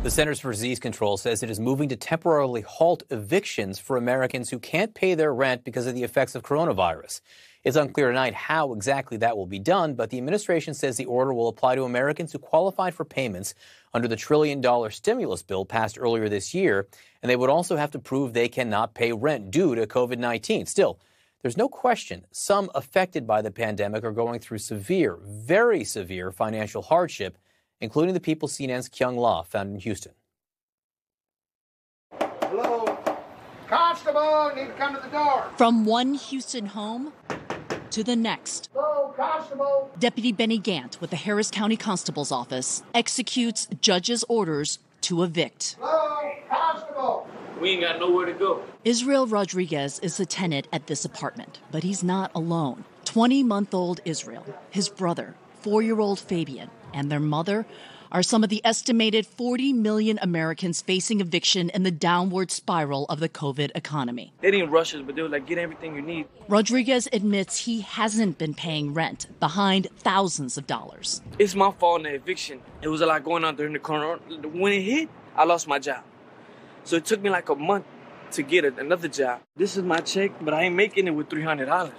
The Centers for Disease Control says it is moving to temporarily halt evictions for Americans who can't pay their rent because of the effects of coronavirus. It's unclear tonight how exactly that will be done, but the administration says the order will apply to Americans who qualified for payments under the $1 trillion stimulus bill passed earlier this year, and they would also have to prove they cannot pay rent due to COVID-19. Still, there's no question some affected by the pandemic are going through severe, very severe financial hardship, including the people CNN's Kyung found in Houston. Hello? Constable, need to come to the door. From one Houston home to the next. Hello, Constable. Deputy Benny Gant with the Harris County Constable's Office executes judge's orders to evict. Hello, Constable. We ain't got nowhere to go. Israel Rodriguez is the tenant at this apartment, but he's not alone. 20-month-old Israel, his brother, 4-year-old Fabian, and their mother are some of the estimated 40 million Americans facing eviction in the downward spiral of the COVID economy. They didn't rush us, but they were like, get everything you need. Rodriguez admits he hasn't been paying rent, behind thousands of dollars. It's my fault in the eviction. It was a lot going on during the corona. When it hit, I lost my job. So it took me like a month to get another job. This is my check, but I ain't making it with $300.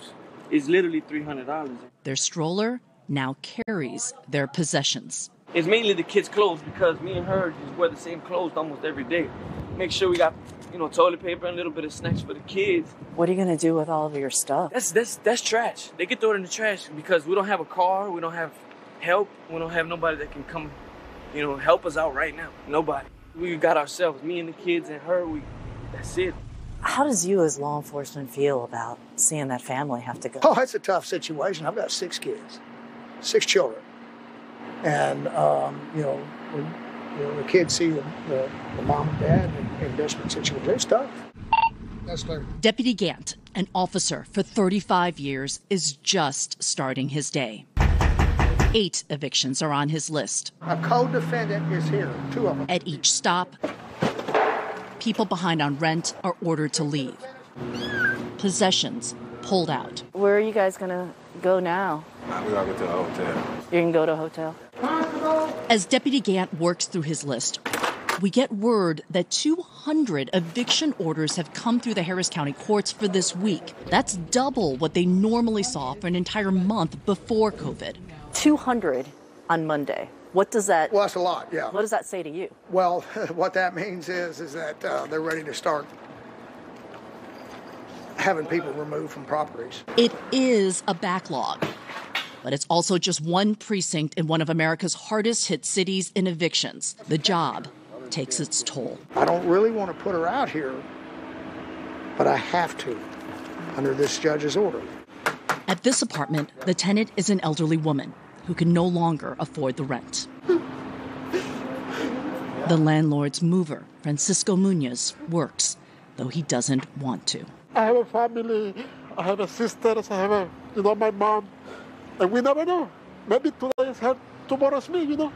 It's literally $300. Their stroller now carries their possessions. It's mainly the kids' clothes because me and her just wear the same clothes almost every day. Make sure we got, toilet paper and a little bit of snacks for the kids. What are you going to do with all of your stuff? That's trash. They can throw it in the trash because we don't have a car, we don't have help, we don't have nobody that can come, help us out right now. Nobody. We got ourselves, me and the kids and her, that's it. How does you as law enforcement feel about seeing that family have to go? Oh, it's a tough situation. I've got 6 kids, 6 children. And, the kids see the mom and dad in desperate situations. It's tough. That's clear. Deputy Gant, an officer for 35 years, is just starting his day. 8 evictions are on his list. A co-defendant is here, 2 of them. At each stop, people behind on rent are ordered to leave. Possessions pulled out. Where are you guys going to go now? We gotta go to a hotel. You're going to go to a hotel? As Deputy Gant works through his list, we get word that 200 eviction orders have come through the Harris County courts for this week. That's double what they normally saw for an entire month before COVID. 200 on Monday. What does that... Well, that's a lot, yeah. What does that say to you? Well, what that means is that they're ready to start having people removed from properties. It is a backlog, but it's also just one precinct in one of America's hardest hit cities in evictions. The job takes its toll. I don't really want to put her out here, but I have to under this judge's order. At this apartment, the tenant is an elderly woman who can no longer afford the rent. The landlord's mover, Francisco Munoz, works, though he doesn't want to. I have a family, I have a sister, I have my mom, and we never know. Maybe today is her, tomorrow's me,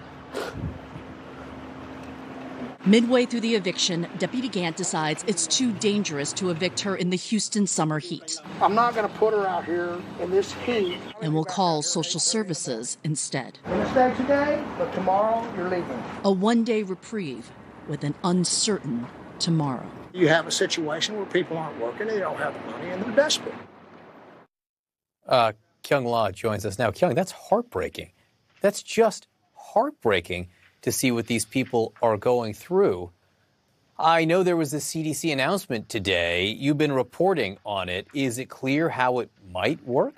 Midway through the eviction, Deputy Gant decides it's too dangerous to evict her in the Houston summer heat. I'm not going to put her out here in this heat. And will call social services instead. You're going to stay today, but tomorrow you're leaving. A one-day reprieve with an uncertain tomorrow. You have a situation where people aren't working, they don't have the money, and they're desperate. Kyung joins us now. Kyung, that's heartbreaking. That's just heartbreaking to see what these people are going through. I know there was a CDC announcement today. You've been reporting on it. Is it clear how it might work?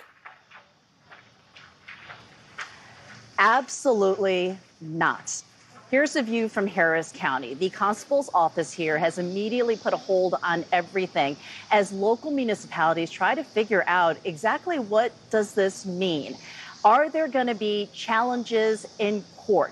Absolutely not. Here's a view from Harris County. The constable's office here has immediately put a hold on everything as local municipalities try to figure out exactly what does this mean. Are there going to be challenges in court?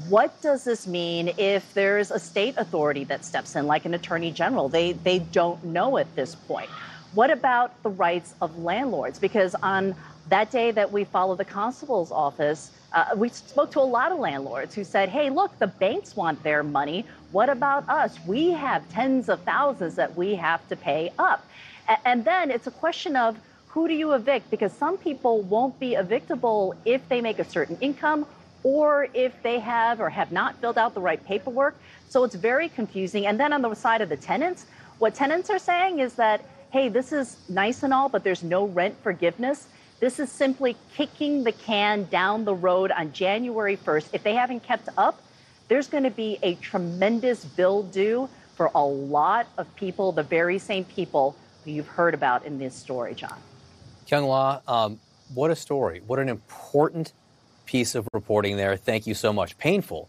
What does this mean if there's a state authority that steps in, like an attorney general? They don't know at this point. What about the rights of landlords? Because on that day that we followed the constable's office, we spoke to a lot of landlords who said, hey, look, the banks want their money. What about us? We have tens of thousands that we have to pay up. And then it's a question of who do you evict? Because some people won't be evictable if they make a certain income or if they have or have not filled out the right paperwork. So it's very confusing. And then on the side of the tenants, what tenants are saying is that, hey, this is nice and all, but there's no rent forgiveness. This is simply kicking the can down the road on January 1st. If they haven't kept up, there's going to be a tremendous bill due for a lot of people, the very same people who you've heard about in this story, John. Kyung, what a story. What an important piece of reporting there. Thank you so much. Painful